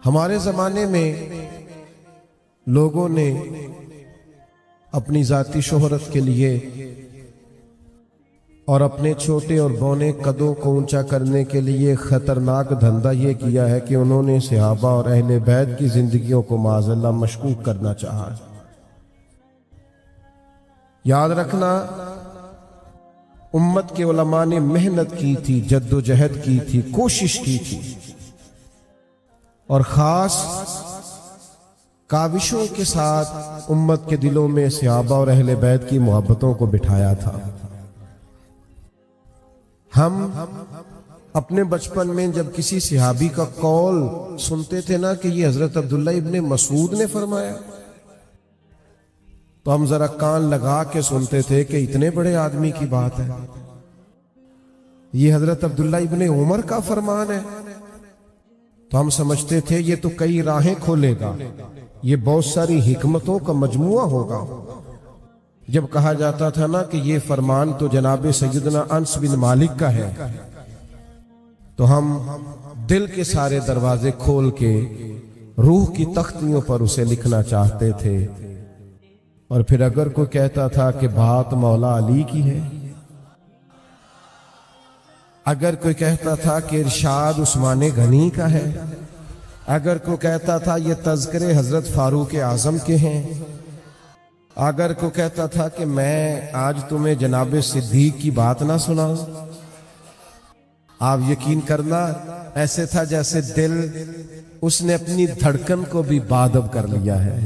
ہمارے زمانے میں لوگوں نے اپنی ذاتی شہرت کے لیے اور اپنے چھوٹے اور بونے قدوں کو اونچا کرنے کے لیے خطرناک دھندا یہ کیا ہے کہ انہوں نے صحابہ اور اہل بیت کی زندگیوں کو معاذ اللہ مشکوک کرنا چاہا۔ یاد رکھنا، امت کے علماء نے محنت کی تھی، جد و جہد کی تھی، کوشش کی تھی، اور خاص کاوشوں کے ساتھ امت کے دلوں میں صحابہ اور اہل بیت کی محبتوں کو بٹھایا تھا۔ ہم اپنے بچپن میں جب کسی صحابی کا قول سنتے تھے نا کہ یہ حضرت عبداللہ ابن مسعود نے فرمایا، تو ہم ذرا کان لگا کے سنتے تھے کہ اتنے بڑے آدمی کی بات ہے، یہ حضرت عبداللہ ابن عمر کا فرمان ہے، تو ہم سمجھتے تھے یہ تو کئی راہیں کھولے گا، یہ بہت ساری حکمتوں کا مجموعہ ہوگا۔ جب کہا جاتا تھا نا کہ یہ فرمان تو جناب سیدنا انس بن مالک کا ہے، تو ہم دل کے سارے دروازے کھول کے روح کی تختیوں پر اسے لکھنا چاہتے تھے۔ اور پھر اگر کوئی کہتا تھا کہ بات مولا علی کی ہے، اگر کوئی کہتا تھا کہ ارشاد عثمان غنی کا ہے، اگر کوئی کہتا تھا یہ تذکرے حضرت فاروق اعظم کے ہیں، اگر کوئی کہتا تھا کہ میں آج تمہیں جناب صدیق کی بات نہ سناؤں، آپ یقین کرنا ایسے تھا جیسے دل اس نے اپنی دھڑکن کو بھی بادب کر لیا ہے،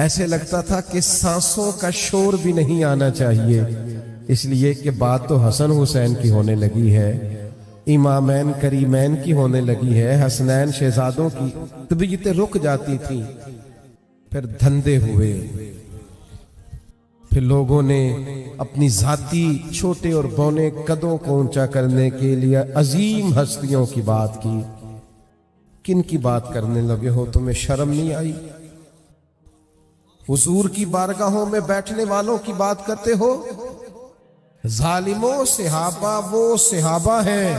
ایسے لگتا تھا کہ سانسوں کا شور بھی نہیں آنا چاہیے، اس لیے کہ بات تو حسن حسین کی ہونے لگی ہے، امامین کریمین کی ہونے لگی ہے، حسنین شہزادوں کی طبیعتیں رک جاتی تھیں۔ پھر دھندے ہوئے، پھر لوگوں نے اپنی ذاتی چھوٹے اور بونے قدوں کو اونچا کرنے کے لیے عظیم ہستیوں کی بات کی۔ کن کی بات کرنے لگے ہو؟ تمہیں شرم نہیں آئی؟ حضور کی بارگاہوں میں بیٹھنے والوں کی بات کرتے ہو؟ ظالموں، صحابہ وہ صحابہ ہیں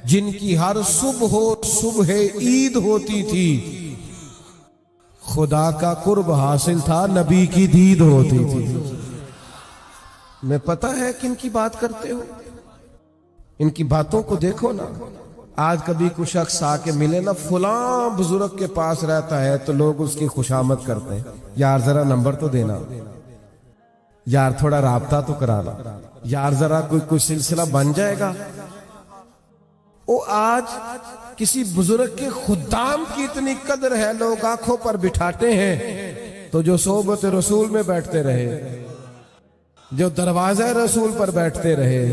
جن کی ہر صبح عید ہوتی تھی، خدا کا قرب حاصل تھا، نبی کی دید ہوتی تھی۔ میں پتہ ہے کن کی بات کرتے ہو، ان کی باتوں کو دیکھو نا۔ آج کبھی کوئی شخص آ کے ملے نا، فلاں بزرگ کے پاس رہتا ہے، تو لوگ اس کی خوشامد کرتے ہیں، یار ذرا نمبر تو دینا، یار تھوڑا رابطہ تو کرانا، یار ذرا کوئی سلسلہ بن جائے گا۔ وہ آج کسی بزرگ کے خدام کی اتنی قدر ہے، لوگ آنکھوں پر بٹھاتے ہیں، تو جو صحبت رسول میں بیٹھتے رہے، جو دروازہ رسول پر بیٹھتے رہے،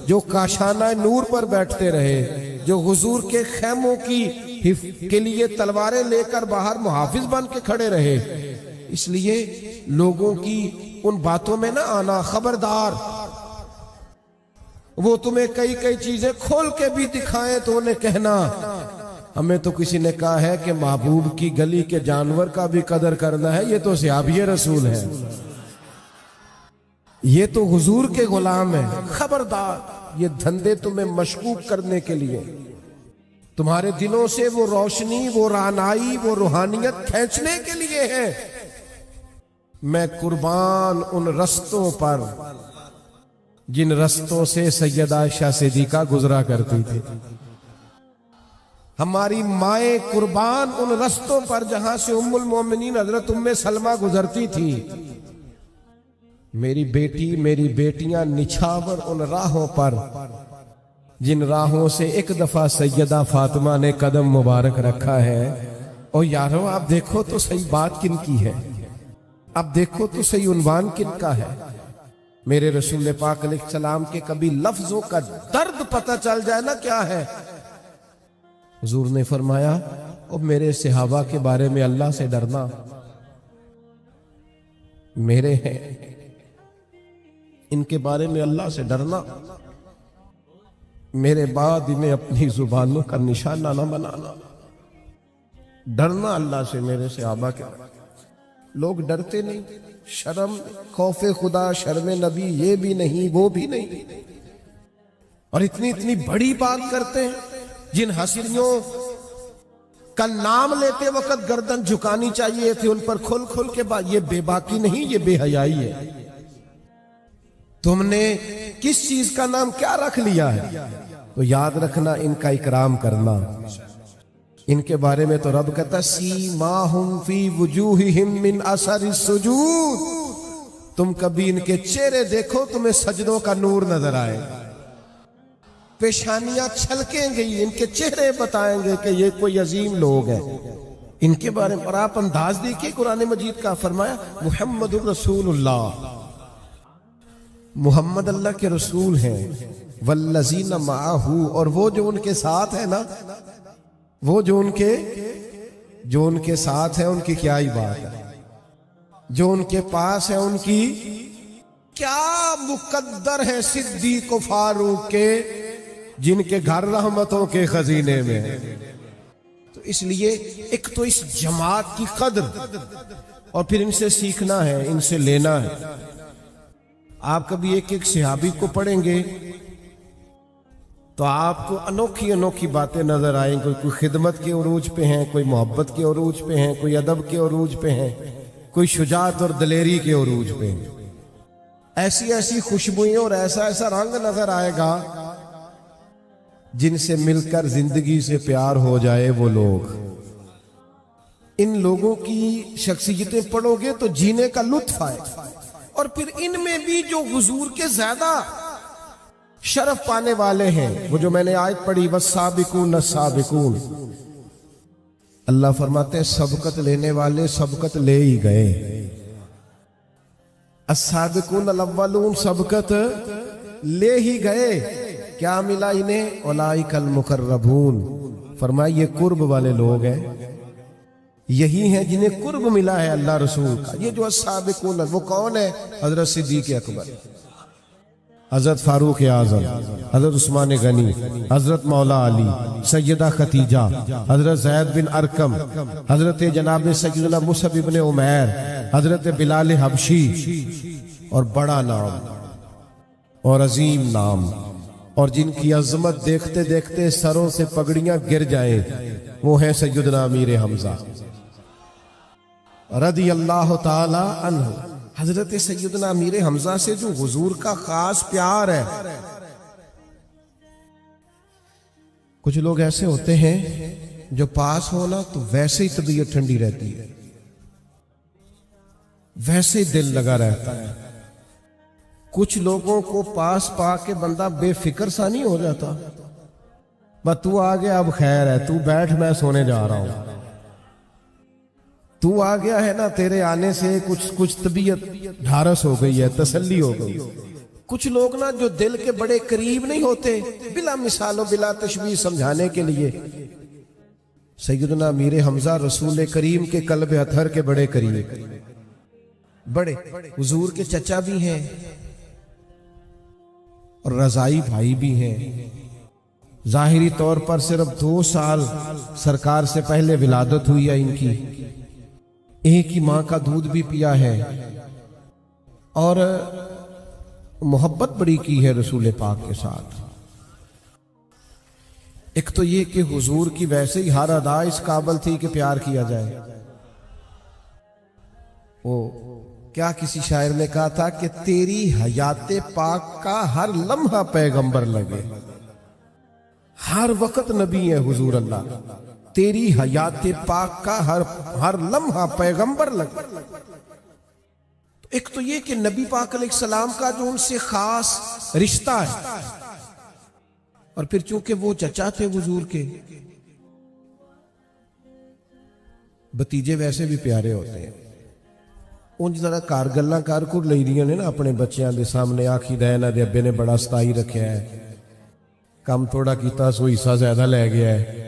جو کاشانہ نور پر بیٹھتے رہے، جو حضور کے خیموں کے لیے تلواریں لے کر باہر محافظ بن کے کھڑے رہے، اس لیے لوگوں کی ان باتوں میں نہ آنا، خبردار۔ وہ تمہیں کئی چیزیں کھول کے بھی دکھائیں تو انہیں کہنا ہمیں تو کسی نے کہا ہے کہ محبوب کی گلی کے جانور کا بھی قدر کرنا ہے، یہ تو صحابی رسول ہے، یہ تو حضور کے غلام ہیں۔ خبردار، یہ دھندے تمہیں مشکوک کرنے کے لیے، تمہارے دلوں سے وہ روشنی، وہ رعنائی، وہ روحانیت کھینچنے کے لیے ہے۔ میں قربان ان رستوں پر جن رستوں سے سیدہ عائشہ صدیقہ گزرا کرتی تھی، ہماری مائیں قربان ان رستوں پر جہاں سے ام المومنین حضرت ام سلمہ گزرتی تھی۔ میری بیٹی، میری بیٹیاں نچھاور ان راہوں پر جن راہوں سے ایک دفعہ سیدہ فاطمہ نے قدم مبارک رکھا ہے۔ اور یارو آپ دیکھو تو صحیح بات کن کی ہے، اب دیکھو تو صحیح عنوان کن کا ہے۔ میرے رسول پاک علیہ السلام کے کبھی لفظوں کا درد پتہ چل جائے نا کیا ہے، حضور نے فرمایا اور میرے صحابہ کے بارے میں اللہ سے ڈرنا، میرے ہیں، ان کے بارے میں اللہ سے ڈرنا، میرے بعد انہیں اپنی زبانوں کا نشانہ نہ بنانا، ڈرنا اللہ سے میرے صحابہ کے بارے میں۔ لوگ ڈرتے نہیں، شرم، خوف خدا، شرم نبی، یہ بھی نہیں وہ بھی نہیں، اور اتنی بڑی بات کرتے ہیں جن ہستیوں کل نام لیتے وقت گردن جھکانی چاہیے تھی ان پر کھل کھل کے بات. یہ بے باکی نہیں، یہ بے حیائی ہے. تم نے کس چیز کا نام کیا رکھ لیا ہے؟ تو یاد رکھنا ان کا اکرام کرنا. ان کے بارے میں تو رب کہتا سیماہم فی وجوہہم من اثر السجود. تم کبھی ان کے چہرے دیکھو تمہیں سجدوں کا نور نظر آئے. پیشانیاں چھلکیں گئی، ان کے چہرے بتائیں گے کہ یہ کوئی عظیم لوگ ہیں. ان کے بارے میں اور آپ انداز دیکھیں قرآن مجید کا. فرمایا محمد الرسول اللہ، محمد اللہ کے رسول ہیں. والذین معہ، اور وہ جو ان کے ساتھ ہے نا، وہ جو ان کے ساتھ ہیں ان کی کیا ہی بات ہے. جو ان کے پاس ہے ان کی کیا مقدر ہے. صدیق و فاروق کے، جن کے گھر رحمتوں کے خزینے میں ہے. تو اس لیے ایک تو اس جماعت کی قدر اور پھر ان سے سیکھنا ہے، ان سے لینا ہے. آپ کبھی ایک ایک صحابی کو پڑھیں گے تو آپ کو انوکھی انوکھی باتیں نظر آئیں گی. کوئی خدمت کے عروج پہ ہیں، کوئی محبت کے عروج پہ ہیں، کوئی ادب کے عروج پہ ہیں، کوئی شجاعت اور دلیری کے عروج پہ ہیں. ایسی ایسی خوشبوئیں اور ایسا ایسا رنگ نظر آئے گا جن سے مل کر زندگی سے پیار ہو جائے وہ لوگ. ان لوگوں کی شخصیتیں پڑھو گے تو جینے کا لطف آئے. اور پھر ان میں بھی جو حضور کے زیادہ شرف پانے والے ہیں، وہ جو میں نے آیت پڑھی والسابقون السابقون، اللہ فرماتے ہیں سبقت لینے والے سبقت لے ہی گئے. السابقون الاولون سبقت لے ہی گئے. کیا ملا انہیں؟ اولئک المقربون. فرمایا یہ قرب والے لوگ ہیں، یہی ہیں جنہیں قرب ملا ہے اللہ رسول کا. یہ جو السابقون، وہ کون ہے؟ حضرت صدیق اکبر، حضرت فاروق اعظم، حضرت عثمان غنی، حضرت مولا علی، سیدہ خدیجہ، حضرت زید بن ارقم، حضرت جناب سیدنا مصعب بن عمیر، حضرت بلال حبشی. اور بڑا نام اور عظیم نام، اور جن کی عظمت دیکھتے دیکھتے سروں سے پگڑیاں گر جائیں، وہ ہیں سیدنا امیر حمزہ رضی اللہ تعالی عنہ. حضرت سیدنا امیر حمزہ سے جو حضور کا خاص پیار ہے. کچھ لوگ ایسے ہوتے ہیں جو پاس ہونا تو ویسے ہی طبیعت ٹھنڈی رہتی ہے، ویسے ہی دل لگا رہتا ہے. کچھ لوگوں کو پاس پا کے بندہ بے فکر سا نہیں ہو جاتا. بس تو آ گیا اب خیر ہے، تو بیٹھ میں سونے جا رہا ہوں. تو آ گیا ہے نا، تیرے آنے سے کچھ طبیعت ڈھارس ہو گئی ہے، تسلی ہو گئی. کچھ لوگ نا جو دل کے بڑے قریب نہیں ہوتے، بلا مثال و بلا تشبیہ سمجھانے کے لیے. سیدنا امیر حمزہ رسول کریم کے قلب اطہر کے بڑے قریب، بڑے حضور کے چچا بھی ہیں اور رضائی بھائی بھی ہیں. ظاہری طور پر صرف 2 سال سرکار سے پہلے ولادت ہوئی ہے ان کی. ایک ہی ماں کا دودھ بھی پیا ہے اور محبت بڑی کی ہے رسول پاک کے ساتھ. ایک تو یہ کہ حضور کی ویسے ہی ہر ادا اس قابل تھی کہ پیار کیا جائے. وہ کیا کسی شاعر نے کہا تھا کہ تیری حیات پاک کا ہر لمحہ پیغمبر لگے. ہر وقت نبی ہے حضور اللہ، تیری حیات پاک کا ہر لمحہ پیغمبر لگے. ایک تو یہ کہ نبی پاک علیہ السلام کا جو ان سے خاص رشتہ ہے، اور پھر چونکہ وہ چچا تھے حضور کے، بتیجے ویسے بھی پیارے ہوتے ہیں. ان ذرا کار گلاں کر کر لئی دیاں نے نا اپنے بچیاں دے سامنے، آکھی دے نہ دے ابے نے بڑا ستائی رکھیا ہے، کام تھوڑا کیتا سو حصہ زیادہ لے گیا ہے.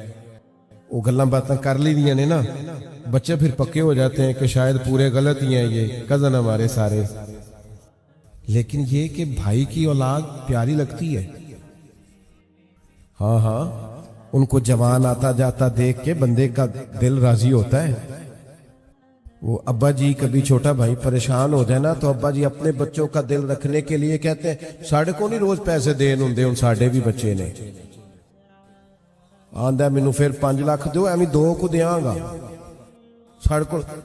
وہ گلاں باتاں کر لی دیاں نے نا، بچے پھر پکے ہو جاتے ہیں کہ شاید پورے غلط ہی ہیں یہ کزن ہمارے سارے. لیکن یہ کہ بھائی کی اولاد پیاری لگتی ہے. ہاں ان کو جوان آتا جاتا دیکھ کے بندے کا دل راضی ہوتا ہے. وہ ابا جی کبھی چھوٹا بھائی پریشان ہو جائے نا تو ابا جی اپنے بچوں کا دل رکھنے کے لیے کہتے ہیں ساڑھے کو نہیں روز پیسے دین ہوں دے، ان ساڑھے بھی بچے نے. ਆਂਦਾ ਮੈਨੂੰ ਫਿਰ 5 ਲੱਖ ਦਿਓ, ਐਵੇਂ 2 ਕੋ ਦਿਆਂਗਾ ਸਾਡੇ ਕੋਲ।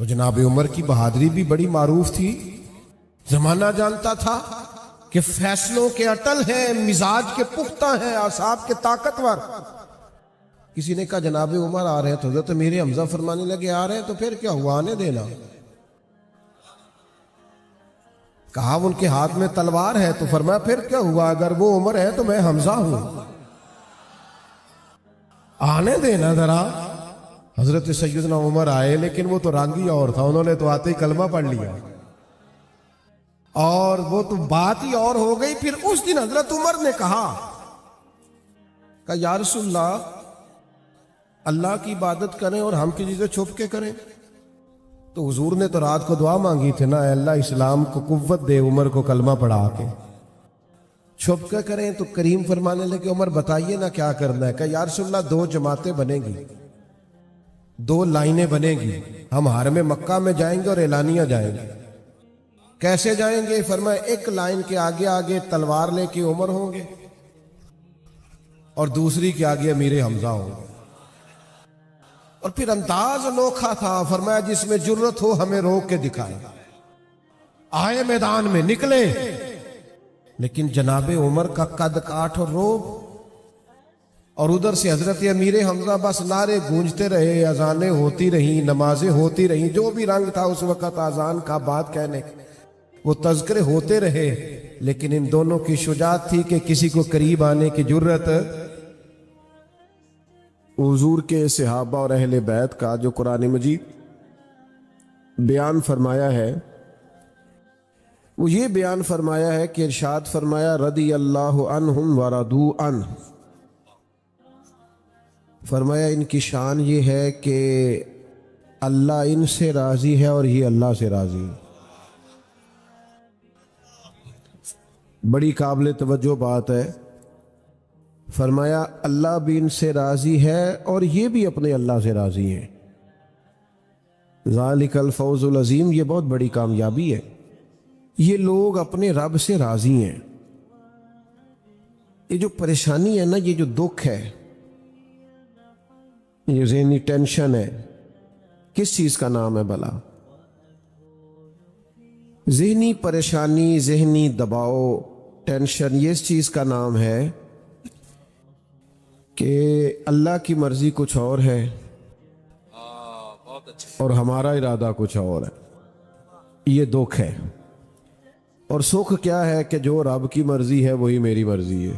تو جناب عمر کی بہادری بھی بڑی معروف تھی. زمانہ جانتا تھا کہ فیصلوں کے اٹل ہیں، مزاج کے پختہ ہیں، اعصاب کے طاقتور. کسی نے کہا جناب عمر آ رہے ہیں، تو حضرت امیر حمزہ فرمانے لگے آ رہے ہیں تو پھر کیا ہوا، آنے دینا. کہا ان کے ہاتھ میں تلوار ہے، تو فرمایا پھر کیا ہوا، اگر وہ عمر ہے تو میں حمزہ ہوں، آنے دینا ذرا. حضرت سیدنا عمر آئے، لیکن وہ تو رنگ ہی اور تھا، انہوں نے تو آتے ہی کلمہ پڑھ لیا اور وہ تو بات ہی اور ہو گئی. پھر اس دن حضرت عمر نے کہا کہ یا رسول اللہ، اللہ کی عبادت کریں اور ہم کسی سے چھپ کے کریں. تو حضور نے تو رات کو دعا مانگی تھی نا، اے اللہ اسلام کو قوت دے، عمر کو کلمہ پڑھا کے. چھپ کے کریں تو کریم فرمانے لگے عمر بتائیے نا کیا کرنا ہے. کہ یا رسول اللہ 2 جماعتیں بنیں گی، 2 لائنیں بنیں گی، ہم حرم مکہ میں جائیں گے اور اعلانیہ جائیں گے. کیسے جائیں گے؟ فرمایا ایک لائن کے آگے آگے تلوار لے کے عمر ہوں گے اور دوسری کے آگے امیر حمزہ ہوں گے. اور پھر انداز انوکھا تھا، فرمایا جس میں جرت ہو ہمیں روک کے دکھائے. آئے میدان میں نکلے، لیکن جناب عمر کا قد کاٹ اور روب، اور ادھر سے حضرت امیر حمزہ بس نعرے گونجتے رہے، اذانیں ہوتی رہیں، نمازیں ہوتی رہیں، جو بھی رنگ تھا اس وقت اذان کا، بات کہنے وہ تذکرے ہوتے رہے. لیکن ان دونوں کی شجاعت تھی کہ کسی کو قریب آنے کی جرت. حضور کے صحابہ اور اہل بیت کا جو قرآن مجید بیان فرمایا ہے، وہ یہ بیان فرمایا ہے کہ ارشاد فرمایا رضی اللہ عنہم ورضوا عنہ. فرمایا ان کی شان یہ ہے کہ اللہ ان سے راضی ہے اور یہ اللہ سے راضی ہے. بڑی قابل توجہ بات ہے. فرمایا اللہ بھی ان سے راضی ہے اور یہ بھی اپنے اللہ سے راضی ہے. ذالک الفوز العظیم، یہ بہت بڑی کامیابی ہے. یہ لوگ اپنے رب سے راضی ہیں. یہ جو پریشانی ہے نا، یہ جو دکھ ہے، یہ ذہنی ٹینشن ہے، کس چیز کا نام ہے بھلا؟ ذہنی پریشانی، ذہنی دباؤ، ٹینشن، یہ اس چیز کا نام ہے کہ اللہ کی مرضی کچھ اور ہے اور ہمارا ارادہ کچھ اور ہے. یہ دکھ ہے. اور سکھ کیا ہے کہ جو رب کی مرضی ہے وہی میری مرضی ہے.